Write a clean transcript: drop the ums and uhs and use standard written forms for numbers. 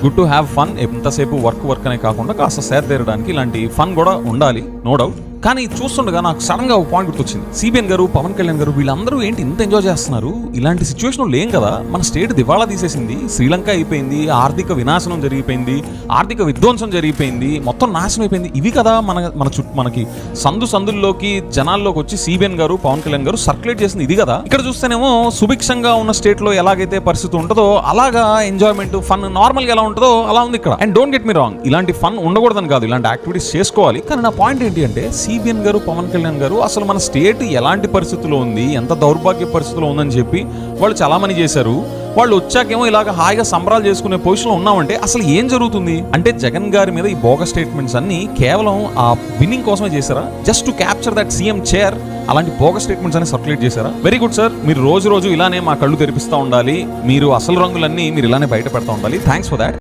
Good to have fun. ఎంతసేపు work అనే కాకుండా కాస్త సేద తీరడానికి ఇలాంటి ఫన్ కూడా ఉండాలి, నో డౌట్. కానీ చూస్తుండగా నాకు సడన్ గా ఒక పాయింట్ గుర్తొచ్చింది. సిబిఎన్ గారు, పవన్ కళ్యాణ్ గారు వీళ్ళందరూ ఏంటి ఇంత ఎంజాయ్ చేస్తున్నారు? ఇలాంటి సిచ్యువేషన్ లేం కదా, మన స్టేట్ దివాళా తీసేసింది, శ్రీలంక అయిపోయింది, ఆర్థిక వినాశనం జరిగిపోయింది, ఆర్థిక విధ్వంసం జరిగిపోయింది, మొత్తం నాశనం అయిపోయింది. ఇవి కదా మనకి సందుల్లోకి జనాల్లోకి వచ్చి సిబిఎన్ గారు, పవన్ కళ్యాణ్ గారు సర్క్యులేట్ చేసింది ఇది కదా. ఇక్కడ చూస్తేనేమో సుభిక్షంగా ఉన్న స్టేట్ లో ఎలాగైతే పరిస్థితి ఉంటుందో అలాగా ఎంజాయ్మెంట్, ఫన్ నార్మల్ గా ఎలా ఉంటుందో అలా ఉంది ఇక్కడ. And don't get me wrong, ఇలాంటి ఫన్ ఉండకూడదని కాదు, ఇలాంటి యాక్టివిటీస్ చేసుకోవాలి. కానీ నా పాయింట్ ఏంటి అంటే, సిబిఎన్ గారు, పవన్ కళ్యాణ్ గారు అసలు మన స్టేట్ ఎలాంటి పరిస్థితిలో ఉంది, ఎంత దౌర్భాగ్య పరిస్థితిలో ఉందని చెప్పి వాళ్ళు చాలా మంది చేశారు. వాళ్ళు వచ్చాకేమో ఇలాగ హాయిగా సంబరాలు చేసుకునే పొజిషన్లో ఉన్నామంటే అసలు ఏం జరుగుతుంది అంటే, జగన్ గారి మీద ఈ బోగస్ స్టేట్మెంట్స్ అన్ని కేవలం ఆ విన్నింగ్ కోసమే చేశారా? Just to capture that CM chair అలాంటి బోగస్ స్టేట్మెంట్స్ అని సర్క్యులేట్ చేశారా? వెరీ గుడ్ సార్, మీరు రోజు ఇలానే మా కళ్ళు తెరిపిస్తూ ఉండాలి, మీరు అసలు రంగులన్నీ మీరు ఇలానే బయట పెడతా ఉండాలి. Thanks for that.